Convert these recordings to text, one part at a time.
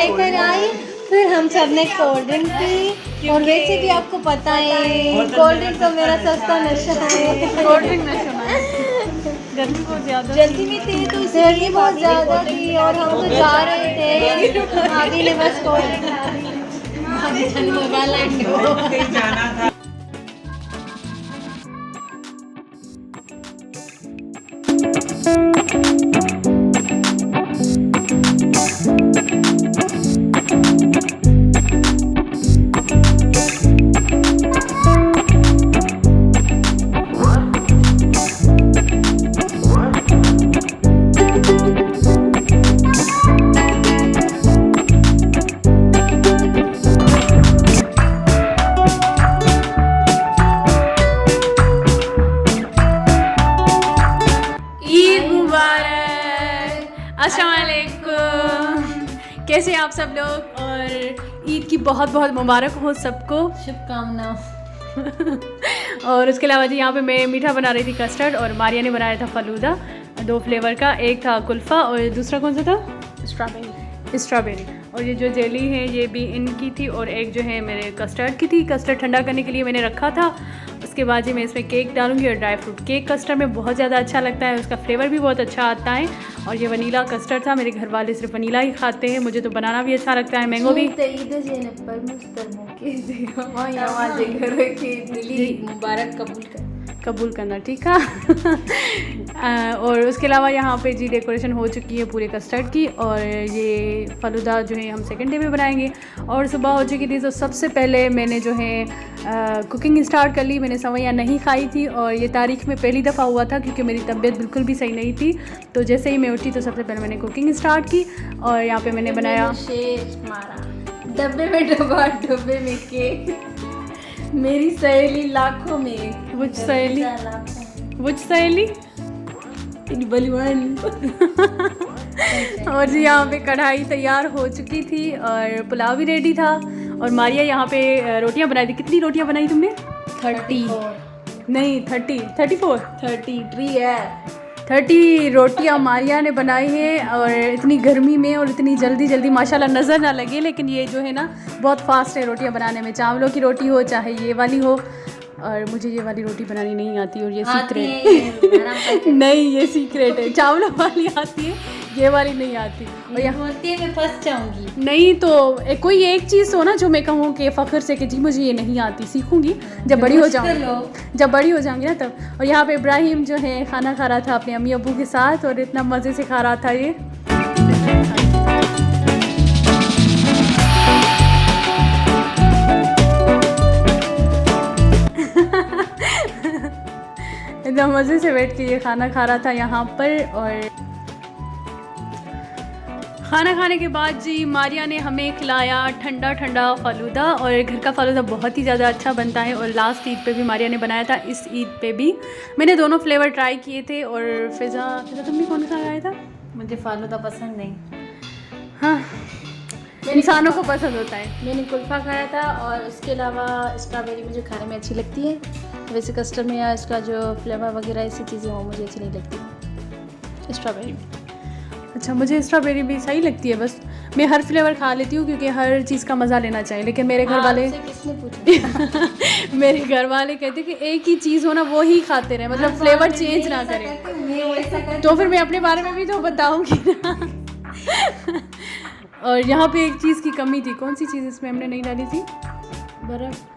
लेकर आई, फिर हम सब ने कोल्ड ड्रिंक पी। और वैसे भी आपको पता है कोल्ड ड्रिंक तो मेरा सस्ता नशा है। कोल्ड ड्रिंक नशा है, गर्मी बहुत ज़्यादा जल्दी में थी तो गर्मी बहुत ज़्यादा थी और हम तो जा रहे थे। भाभी ने बस कोल्ड ड्रिंक ला दी। भाभी जाना था। कैसे हैं आप सब लोग, और ईद की बहुत बहुत मुबारक हो सबको, शुभकामनाएं। और उसके अलावा जी यहाँ पे मैं मीठा बना रही थी कस्टर्ड, और मारिया ने बनाया था फलूदा 2 फ्लेवर का, एक था कुल्फ़ा और दूसरा कौन सा था स्ट्रॉबेरी। और ये जो जेली है ये भी इनकी थी, और एक जो है मेरे कस्टर्ड की थी। कस्टर्ड ठंडा करने के लिए मैंने रखा था। उसके बाद जी मैं इसमें केक डालूंगी और ड्राई फ्रूट। केक कस्टर्ड में बहुत ज़्यादा अच्छा लगता है, उसका फ्लेवर भी बहुत अच्छा आता है। और ये वनीला कस्टर्ड था, मेरे घर वाले सिर्फ वनीला ही खाते हैं, मुझे तो बनाना भी अच्छा लगता है, मैंगो भी। मुबारक कबूल करना, ठीक है। और उसके अलावा यहाँ पे जी डेकोरेशन हो चुकी है पूरे कस्टर्ड की, और ये फलूदा जो है हम सेकंड डे में बनाएंगे। और सुबह हो चुकी थी, तो सबसे पहले मैंने जो है कुकिंग स्टार्ट कर ली। मैंने सवैयाँ नहीं खाई थी, और ये तारीख में पहली दफ़ा हुआ था क्योंकि मेरी तबीयत बिल्कुल भी सही नहीं थी। तो जैसे ही मैं उठी तो सबसे पहले मैंने कुकिंग स्टार्ट की, और यहाँ पे मैंने बनाया डब्बे में केक। मेरी सहेली लाखों में। वो सहेली बलवानी। और जी यहाँ पे कढ़ाई तैयार हो चुकी थी, और पुलाव भी रेडी था। और मारिया यहाँ पे रोटियाँ बनाई थी। कितनी रोटियाँ बनाई तुमने? 30 नहीं 34 33 है। 30 रोटियाँ मारिया ने बनाई है, और इतनी गर्मी में और इतनी जल्दी माशाल्लाह नज़र ना लगे, लेकिन ये जो है ना बहुत फास्ट है रोटियाँ बनाने में। चावलों की रोटी हो चाहे ये वाली हो, और मुझे ये वाली रोटी बनानी नहीं आती, और ये सीक्रेट नहीं, ये सीक्रेट है। चावलों वाली आती है, ये वाली नहीं आती। और यहाँ मैं फंस जाऊंगी। नहीं तो कोई एक चीज़ हो ना जो मैं कहूँ कि फ़ख्र से कि जी मुझे ये नहीं आती, सीखूंगी जब बड़ी हो जाऊँगी, जब बड़ी हो जाऊँगी ना तब। और यहाँ पे इब्राहिम जो है खाना खा रहा था अपने अम्मी अब्बू के साथ, और इतना मज़े से खा रहा था ये। इतना मज़े से बैठ के ये खाना खा रहा था यहाँ पर। और खाना खाने के बाद जी मारिया ने हमें खिलाया ठंडा फलूदा, और घर का फलूदा बहुत ही ज़्यादा अच्छा बनता है। और लास्ट ईद पे भी मारिया ने बनाया था, इस ईद पे भी मैंने दोनों फ्लेवर ट्राई किए थे। और फिज़ा तुमने कौन सा खाया था? मुझे फलूदा पसंद नहीं। हाँ, इंसानों को पसंद होता है। मैंने कुल्फ़ा खाया था, और उसके अलावा स्ट्रॉबेरी मुझे खाने में अच्छी लगती है। वैसे कस्टर्ड में या इसका जो फ्लेवर वगैरह ऐसी चीज़ें हो मुझे अच्छी नहीं लगती स्ट्रॉबेरी में। अच्छा, मुझे स्ट्रॉबेरी भी सही लगती है, बस मैं हर फ्लेवर खा लेती हूँ क्योंकि हर चीज़ का मज़ा लेना चाहिए। लेकिन मेरे घर वाले किसने पूछा? मेरे घर वाले कहते कि एक ही चीज़ हो ना वो ही खाते रहे, मतलब फ्लेवर चेंज ना करें। तो फिर मैं अपने बारे में भी तो बताऊँगी ना। और यहाँ पे एक चीज़ की कमी थी। कौन सी चीज़ इसमें हमने नहीं डाली थी? बर्फ़।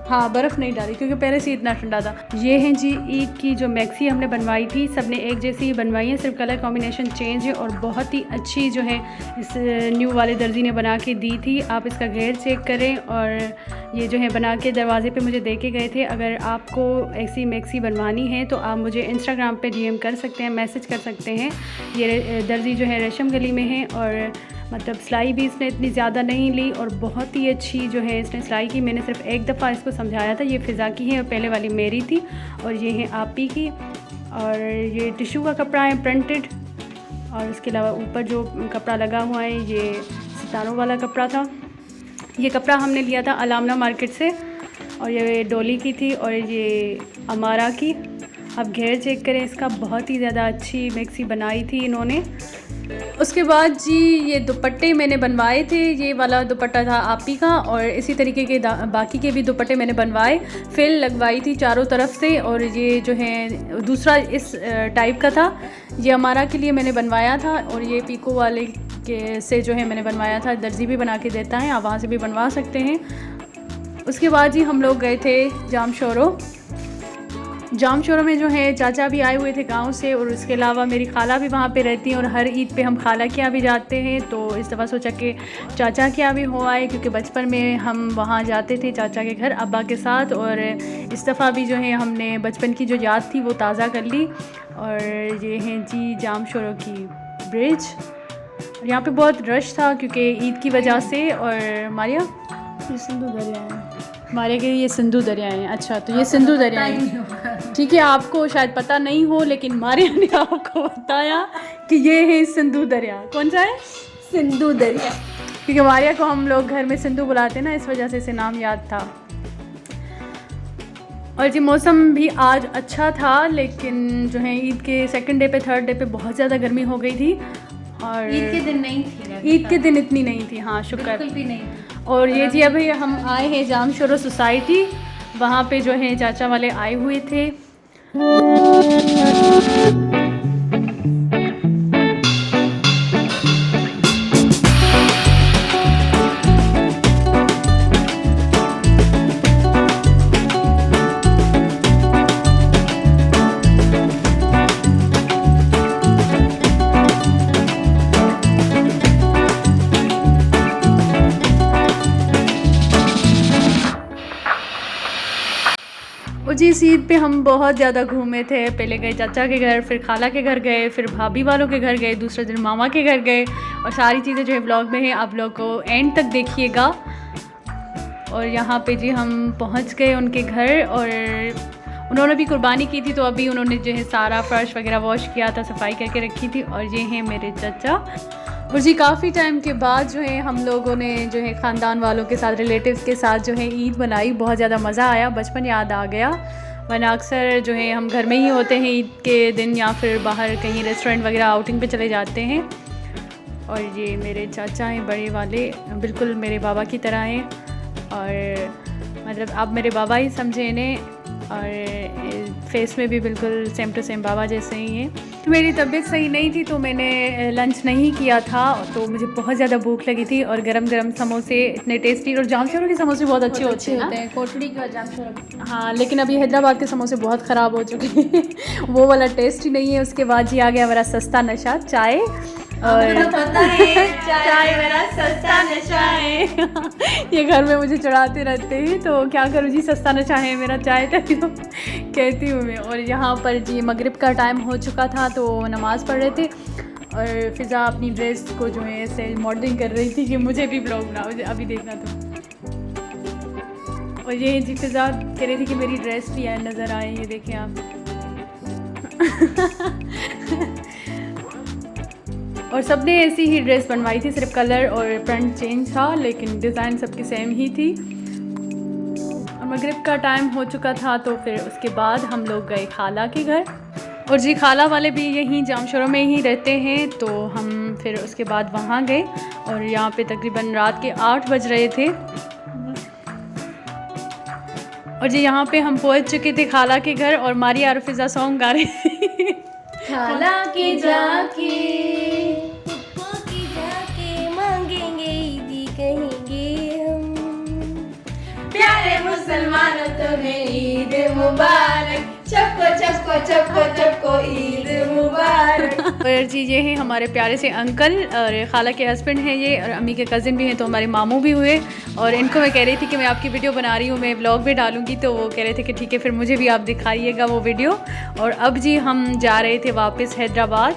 हाँ, बर्फ़ नहीं डाली क्योंकि पहले से इतना ठंडा था। ये है जी ईद की जो मैक्सी हमने बनवाई थी, सबने एक जैसी ही बनवाई है, सिर्फ कलर कॉम्बिनेशन चेंज है। और बहुत ही अच्छी जो है इस न्यू वाले दर्जी ने बना के दी थी। आप इसका घेर चेक करें, और ये जो है बना के दरवाजे पे मुझे दे के गए थे। अगर आपको ऐसी मैक्सी बनवानी है तो आप मुझे इंस्टाग्राम पे DM कर सकते हैं, मैसेज कर सकते हैं। ये दर्जी जो है रेशम गली में है, और मतलब सिलाई भी इसने इतनी ज़्यादा नहीं ली, और बहुत ही अच्छी जो है इसने सिलाई की। मैंने सिर्फ एक दफ़ा इसको समझाया था। ये फ़िज़ा की है और पहले वाली मेरी थी, और ये है आपी की। और ये टिशू का कपड़ा है प्रिंटेड, और इसके अलावा ऊपर जो कपड़ा लगा हुआ है ये सितारों वाला कपड़ा था। ये कपड़ा हमने लिया था अलामना मार्केट से, और ये डोली की थी, और ये अमारा की। आप घेर चेक करें इसका, बहुत ही ज़्यादा अच्छी मैक्सी बनाई थी इन्होंने। उसके बाद जी ये दुपट्टे मैंने बनवाए थे। ये वाला दुपट्टा था आपी का, और इसी तरीके के बाकी के भी दुपट्टे मैंने बनवाए। फिल लगवाई थी चारों तरफ से, और ये जो है दूसरा इस टाइप का था, ये अमारा के लिए मैंने बनवाया था। और ये पीको वाले के से जो है मैंने बनवाया था, दर्जी भी बना के देता है, आप वहाँ से भी बनवा सकते हैं। उसके बाद जी हम लोग गए थे जाम शोरो में जो है चाचा भी आए हुए थे गांव से, और उसके अलावा मेरी खाला भी वहाँ पे रहती हैं, और हर ईद पे हम खाला के यहाँ भी जाते हैं। तो इस दफ़ा सोचा कि चाचा के यहाँ भी हो आए, क्योंकि बचपन में हम वहाँ जाते थे चाचा के घर अब्बा के साथ, और इस दफ़ा भी जो है हमने बचपन की जो याद थी वो ताज़ा कर ली। और ये हैं जी जाम शोरो की ब्रिज। यहाँ पे बहुत रश था क्योंकि ईद की वजह से। और मारिया, ये सिंधु दरिया है। मारिया के ये सिंधु दरिया हैं। अच्छा, तो ये सिंधु दरिया हैं, ठीक है। आपको शायद पता नहीं हो, लेकिन मारिया ने आपको बताया कि ये है सिंधु दरिया। कौन सा है? सिंधु दरिया। क्योंकि मारिया को हम लोग घर में सिंधु बुलाते हैं ना, इस वजह से इसे नाम याद था। और जी मौसम भी आज अच्छा था, लेकिन जो है ईद के सेकंड डे पे, थर्ड डे पे बहुत ज़्यादा गर्मी हो गई थी। और ईद के दिन नहीं थी, ईद के दिन इतनी नहीं थी, हाँ शुक्र। बिल्कुल भी नहीं। और ये जी अभी हम आए हैं जाम शोरो सोसाइटी, वहाँ पे जो है चाचा वाले आए हुए थे। और जी इस ईद पे हम बहुत ज़्यादा घूमे थे। पहले गए चाचा के घर, फिर खाला के घर गए, फिर भाभी वालों के घर गए, दूसरे दिन मामा के घर गए। और सारी चीज़ें जो है ब्लॉग में है, आप लोग को एंड तक देखिएगा। और यहाँ पे जी हम पहुँच गए उनके घर, और उन्होंने भी कुर्बानी की थी, तो अभी उन्होंने जो है सारा फर्श वगैरह वॉश किया था, सफाई करके रखी थी। और ये हैं मेरे चाचा। और जी काफ़ी टाइम के बाद जो है हम लोगों ने जो है ख़ानदान वालों के साथ, रिलेटिव्स के साथ जो है ईद मनाई। बहुत ज़्यादा मज़ा आया, बचपन याद आ गया। वरना अक्सर जो है हम घर में ही होते हैं ईद के दिन, या फिर बाहर कहीं रेस्टोरेंट वगैरह आउटिंग पे चले जाते हैं। और ये मेरे चाचा हैं बड़े वाले, बिल्कुल मेरे बाबा की तरह हैं, और मतलब आप मेरे बाबा ही समझे इन्हें, और फेस में भी बिल्कुल सेम टू सेम बाबा जैसे ही हैं। तो मेरी तबीयत सही नहीं थी, तो मैंने लंच नहीं किया था, तो मुझे बहुत ज़्यादा भूख लगी थी। और गरम गरम समोसे इतने टेस्टी, और जाम शोरो के समोसे बहुत अच्छे होते हैं कोटड़ी के जाम शोरो। हाँ, लेकिन अभी हैदराबाद के समोसे बहुत ख़राब हो चुके हैं वो वाला टेस्ट ही नहीं है। उसके बाद जी आ गया मेरा सस्ता नशा, चाय। और तो पता है चाय मेरा सस्ता नशा है ये घर में मुझे चढ़ाते रहते हैं, तो क्या करूँ जी, सस्ता नशा है मेरा चाय का, तो कहती हूँ मैं। और यहाँ पर जी मगरिब का टाइम हो चुका था, तो नमाज़ पढ़ रहे थे, और फ़िज़ा अपनी ड्रेस को जो है ऐसे मॉडलिंग कर रही थी कि मुझे भी ब्लॉग बनाओ, मुझे अभी देखना था। और ये जी फ़िज़ा कह रही थी कि मेरी ड्रेस भी नज़र आए, ये देखें आप और सबने ऐसी ही ड्रेस बनवाई थी, सिर्फ कलर और प्रिंट चेंज था, लेकिन डिज़ाइन सबकी सेम ही थी। और मगरिब का टाइम हो चुका था, तो फिर उसके बाद हम लोग गए खाला के घर। और जी खाला वाले भी यहीं जाम शोरो में ही रहते हैं, तो हम फिर उसके बाद वहाँ गए। और यहाँ पे तकरीबन रात के 8 बज रहे थे। और जी यहाँ पे हम पहुँच चुके थे खाला के घर, और मारिया और फ़िज़ा सॉन्ग गा रहे थे खाला के जाके मांगेंगे ईदी, कहेंगे हम प्यारे मुसलमानों तुम्हें ईद मुबारक, चपको चपको चपको चपको ईद मुबारक। और जी ये हैं हमारे प्यारे से अंकल, और खाला के हस्बैंड हैं ये, और अम्मी के कज़िन भी हैं, तो हमारे मामू भी हुए। और इनको मैं कह रही थी कि मैं आपकी वीडियो बना रही हूँ, मैं व्लॉग भी डालूंगी, तो वो कह रहे थे कि ठीक है, फिर मुझे भी आप दिखाइएगा वो वीडियो। और अब जी हम जा रहे थे वापस हैदराबाद।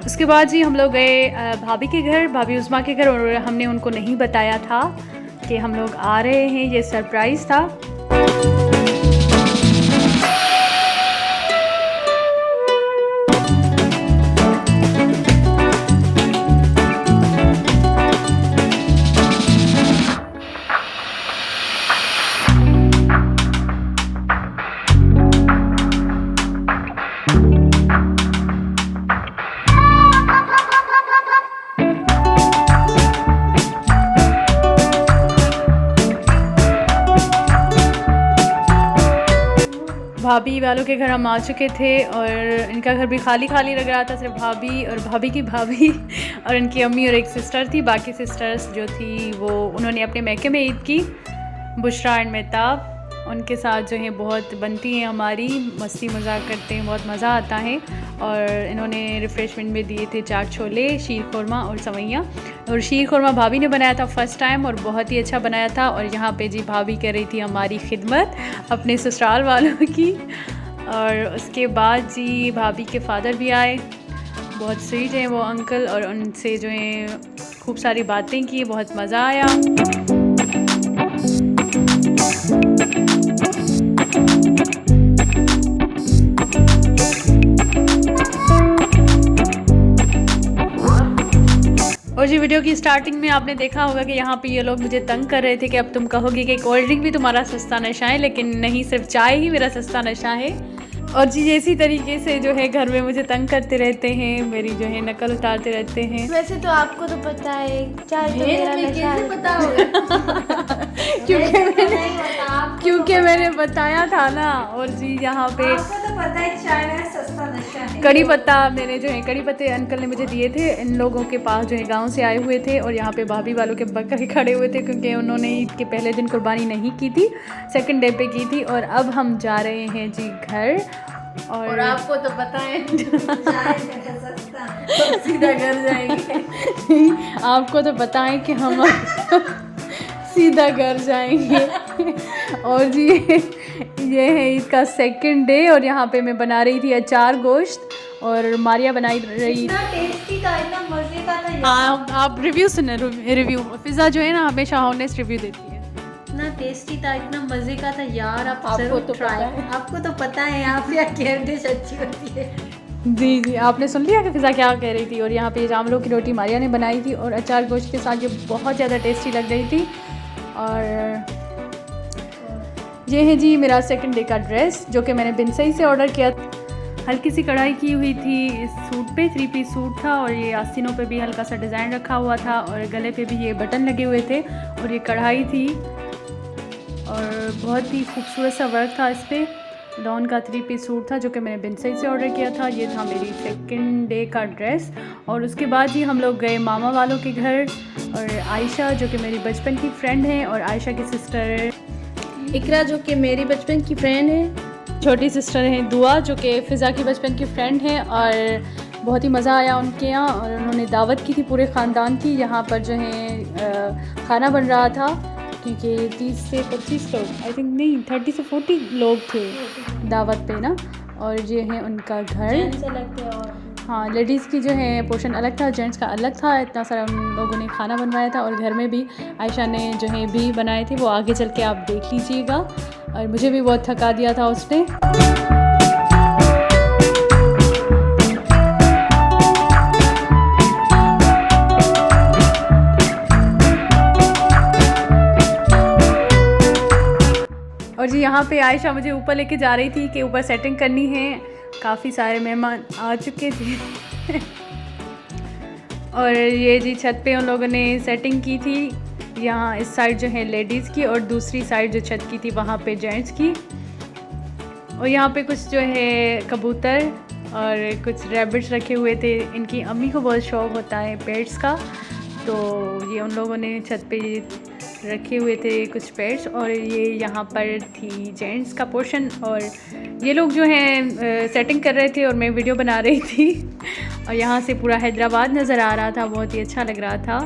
उसके बाद जी हम लोग गए भाभी के घर, भाभी उस्मा के घर, और हमने उनको नहीं बताया था कि हम लोग आ रहे हैं, ये सरप्राइज़ था। भाभी वालों के घर हम आ चुके थे और इनका घर भी खाली खाली लग रहा था, सिर्फ भाभी और भाभी की भाभी और इनकी अम्मी और एक सिस्टर थी। बाकी सिस्टर्स जो थी वो उन्होंने अपने मैके में ईद की। बुशरा एंड मेहताब उनके साथ जो है बहुत बनती हैं हमारी, मस्ती मजाक करते हैं, बहुत मज़ा आता है। और इन्होंने रिफ़्रेशमेंट में दिए थे चाट छोले, शीर खुरमा और सवैयाँ। और शीर खुरमा भाभी ने बनाया था फ़र्स्ट टाइम और बहुत ही अच्छा बनाया था। और यहाँ पे जी भाभी कर रही थी हमारी खिदमत अपने ससुराल वालों की। और उसके बाद जी भाभी के फादर भी आए, बहुत स्वीट हैं वो अंकल, और उनसे जो है खूब सारी बातें की, बहुत मज़ा आया। और जी वीडियो की स्टार्टिंग में आपने देखा होगा कि यहाँ पे ये लोग मुझे तंग कर रहे थे कि अब तुम कहोगे कि कोल्ड ड्रिंक भी तुम्हारा सस्ता नशा है, लेकिन नहीं, सिर्फ चाय ही मेरा सस्ता नशा है। और जी इसी तरीके से जो है घर में मुझे तंग करते रहते हैं, मेरी जो है नकल उतारते रहते हैं। वैसे तो आपको तो पता है चाय तो मेरा नशा है। पता होगा क्योंकि मैंने बताया था ना। और जी यहाँ पे आपको तो पता है चाय मेरा सस्ता नशा है। कड़ी पत्ता, मैंने जो है कड़ी पत्ते अंकल ने मुझे दिए थे, इन लोगों के पास जो है गांव से आए हुए थे। और यहाँ पे भाभी वालों के बकरे खड़े हुए थे क्योंकि उन्होंने ईद के पहले दिन कुर्बानी नहीं की थी, सेकंड डे पे की थी। और अब हम जा रहे हैं जी घर। और आपको तो पता है चाय मेरा सस्ता, तो सीधा घर जाएंगे। आपको तो पता है कि हम सीधा घर जाएंगे। और जी ये है इसका सेकंड डे। और यहाँ पे मैं बना रही थी अचार गोश्त और मारिया बनाई रही। टेस्टी था, इतना मजे का था। हाँ आप रिव्यू सुने, रिव्यू फिज़ा जो है ना हमेशा ऑनेस्ट रिव्यू देती है। इतना टेस्टी था, इतना मजे का था यार, आप जरूर तो ट्राई। आपको तो पता है यहाँ पे क्या डिश अच्छी होती है। जी जी आपने सुन लिया कि फिज़ा क्या कह रही थी। और यहाँ पे जामलों की रोटी मारिया ने बनाई थी और अचार गोश्त के साथ ये बहुत ज़्यादा टेस्टी लग रही थी। और ये है जी मेरा सेकंड डे का ड्रेस जो कि मैंने बिनसई से ऑर्डर किया। हल्की सी कढ़ाई की हुई थी इस सूट पे, 3 पीस सूट था और ये आस्तीनों पे भी हल्का सा डिज़ाइन रखा हुआ था और गले पे भी ये बटन लगे हुए थे और ये कढ़ाई थी और बहुत ही खूबसूरत सा वर्क था इस पर। लॉन का 3 पीस सूट था जो कि मैंने बिनसई से ऑर्डर किया था। ये था मेरी सेकंड डे का ड्रेस। और उसके बाद ही हम लोग गए मामा वालों के घर। और आयशा जो कि मेरी बचपन की फ्रेंड है और आयशा की सिस्टर इकरा जो कि मेरी बचपन की फ्रेंड है, छोटी सिस्टर है दुआ जो कि फ़िज़ा की बचपन की फ्रेंड है। और बहुत ही मज़ा आया उनके यहाँ और उन्होंने दावत की थी पूरे ख़ानदान की। यहाँ पर जो है खाना बन रहा था क्योंकि 30 से 25 लोग, आई थिंक नहीं 30 से 40 लोग थे दावत पे ना। और ये है उनका घर। हाँ लेडीज़ की जो है पोर्शन अलग था, जेंट्स का अलग था। इतना सारा उन लोगों ने खाना बनवाया था और घर में भी आयशा ने जो है भी बनाए थे, वो आगे चल के आप देख लीजिएगा। और मुझे भी बहुत थका दिया था उसने। और जी यहाँ पे आयशा मुझे ऊपर लेके जा रही थी कि ऊपर सेटिंग करनी है, काफ़ी सारे मेहमान आ चुके थे। और ये जी छत पे उन लोगों ने सेटिंग की थी, यहाँ इस साइड जो है लेडीज़ की और दूसरी साइड जो छत की थी वहाँ पे जेंट्स की। और यहाँ पे कुछ जो है कबूतर और कुछ रैबिट्स रखे हुए थे। इनकी अम्मी को बहुत शौक़ होता है पेट्स का, तो ये उन लोगों ने छत पे रखे हुए थे कुछ पेट्स। और ये यहाँ पर थी जेंट्स का पोर्शन और ये लोग जो हैं सेटिंग कर रहे थे और मैं वीडियो बना रही थी। और यहाँ से पूरा हैदराबाद नज़र आ रहा था, बहुत ही अच्छा लग रहा था।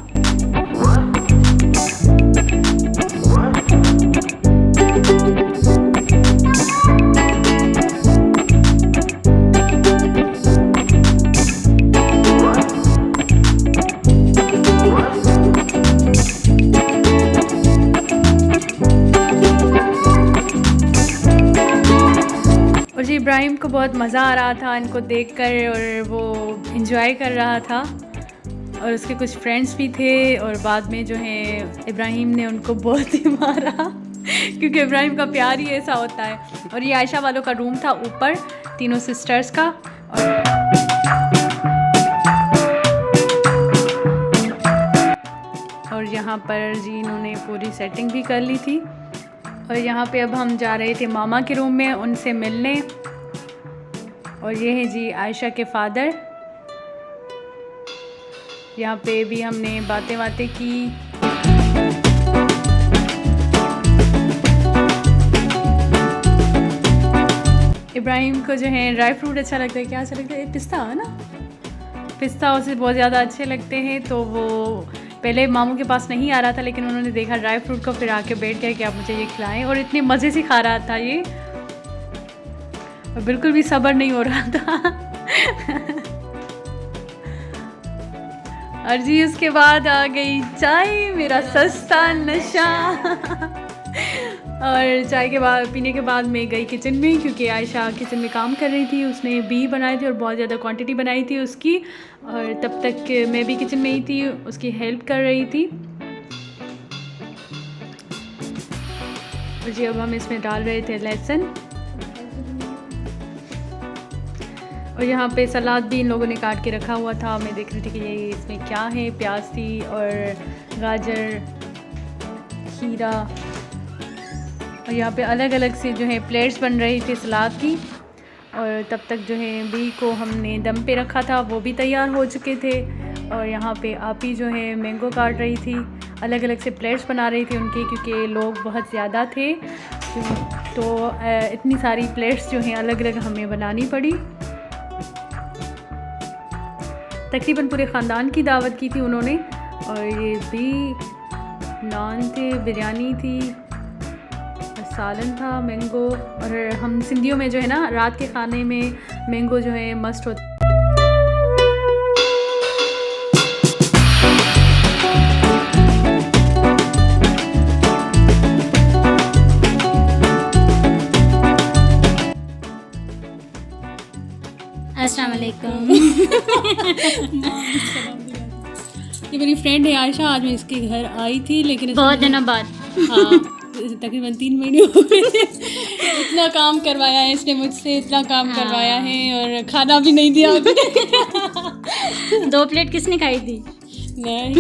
और जी इब्राहिम को बहुत मज़ा आ रहा था इनको देखकर और वो एंजॉय कर रहा था। और उसके कुछ फ्रेंड्स भी थे और बाद में जो है इब्राहिम ने उनको बहुत ही मारा क्योंकि इब्राहिम का प्यार ही ऐसा होता है। और ये आयशा वालों का रूम था ऊपर, तीनों सिस्टर्स का। और यहाँ पर जी इन्होंने पूरी सेटिंग भी कर ली थी। और यहाँ पे अब हम जा रहे थे मामा के रूम में उनसे मिलने। और ये है जी आयशा के फादर। यहाँ पे भी हमने बातें की। इब्राहिम को जो है ड्राई फ्रूट अच्छा लगता है। क्या अच्छा लगता है? पिस्ता है ना, पिस्ता उसे बहुत ज़्यादा अच्छे लगते हैं। तो वो पहले मामू के पास नहीं आ रहा था, लेकिन उन्होंने देखा ड्राई फ्रूट को, फिर आके बैठ गया कि आप मुझे ये खिलाएं। और इतने मज़े से खा रहा था ये, और बिल्कुल भी सब्र नहीं हो रहा था। और जी उसके बाद आ गई चाय, मेरा सस्ता नशा। और चाय के बाद पीने के बाद मैं गई किचन में, क्योंकि आयशा किचन में काम कर रही थी। उसने बी बनाए थे और बहुत ज़्यादा क्वांटिटी बनाई थी उसकी। और तब तक मैं भी किचन में ही थी, उसकी हेल्प कर रही थी। और जी अब हम इसमें डाल रहे थे लहसुन। और यहाँ पे सलाद भी इन लोगों ने काट के रखा हुआ था। मैं देख रही थी कि ये इसमें क्या है। प्याज थी और गाजर, खीरा। और यहाँ पे अलग अलग से जो है प्लेट्स बन रही थी सलाद की। और तब तक जो है बी को हमने दम पे रखा था, वो भी तैयार हो चुके थे। और यहाँ पे आपी जो है मैंगो काट रही थी, अलग अलग से प्लेट्स बना रही थी उनके, क्योंकि लोग बहुत ज़्यादा थे। तो इतनी सारी प्लेट्स जो हैं अलग अलग हमें बनानी पड़ी। तकरीबन पूरे ख़ानदान की दावत की थी उन्होंने। और ये भी नान थे, बिरयानी थी, सालन था, मैंगो। और हम सिंधियों में जो है ना रात के खाने में मैंगो जो है मस्ट होता है। अस्सलाम वालेकुम। ये मेरी फ्रेंड है आयशा। आज मैं इसके घर आई थी, लेकिन बहुत दिनों बाद। हाँ, तकरीबन 3 महीने हो गए। इतना काम करवाया है इसने मुझसे, इतना काम करवाया है, और खाना भी नहीं दिया। 2 प्लेट किसने खाई थी? नहीं,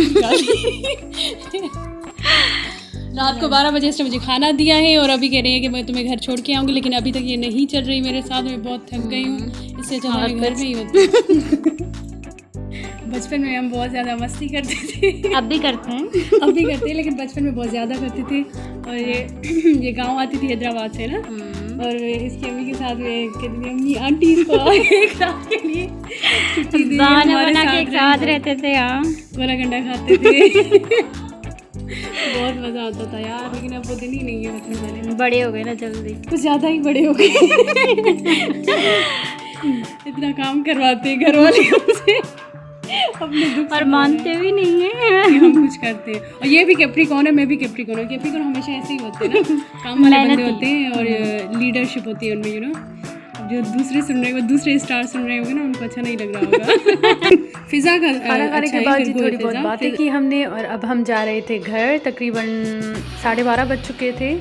रात को 12 बजे इसने मुझे खाना दिया है, और अभी कह रही है कि मैं तुम्हें घर छोड़ के आऊँगी, लेकिन अभी तक ये नहीं चल रही मेरे साथ। मैं बहुत थक गई हूँ, इससे तो हमारे घर में ही होती। बचपन में हम बहुत ज़्यादा मस्ती करते थे। अब भी करते हैं। अब भी करते हैं, लेकिन बचपन में बहुत ज़्यादा करते थे। और ये गांव आती थी हैदराबाद से ना, और इसकी अम्मी के साथ में कहती थी अम्मी आंटी इसको एक रात के लिए छुट्टी दी, बना के एक साथ रहते थे। हाँ, गोला गंडा खाते थे। बहुत मज़ा आता था यार, लेकिन अब वो दिन ही नहीं है बचपन वाले। बड़े हो गए ना जल्दी, कुछ ज़्यादा ही बड़े हो गए। इतना काम करवाते घर वाले हमसे, अपने दुख और मानते भी नहीं है कि हम कुछ करते हैं। और ये भी कैप्रिकॉर्न है, मैं भी कैप्रिकॉर्न हूँ। कैप्रिकॉर्न हमेशा ऐसे ही होते हैं ना, काम वाले बंदे होते हैं, और लीडरशिप होती है उनमें, यू नो। अब जो दूसरे सुन रहे हो, दूसरे स्टार सुन रहे होंगे ना, उनको अच्छा नहीं लग रहा होगा। फिज़ा का खाना खाने के बाद थोड़ी बहुत बातें की हमने, और अब हम जा रहे थे घर। तकरीबन 12:30 बज चुके थे,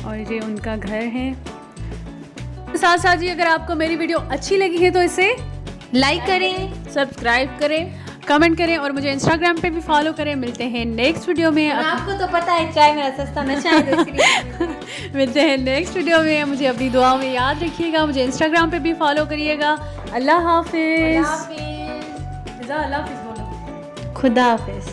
और ये उनका घर है। साथ साथ जी अगर आपको मेरी वीडियो अच्छी लगी है तो इसे लाइक करें, सब्सक्राइब करें, कमेंट करें, और मुझे इंस्टाग्राम पे भी फॉलो करें। मिलते हैं नेक्स्ट वीडियो में। आपको तो पता है चाय मेरा सस्ता नशा है, तो इसलिए मिलते हैं नेक्स्ट वीडियो में। मुझे अपनी दुआओं में याद रखिएगा, मुझे इंस्टाग्राम पे भी फॉलो करिएगा। अल्लाह हाफिज़। अल्लाह हाफिज़ बोलो। खुदा हाफिज़।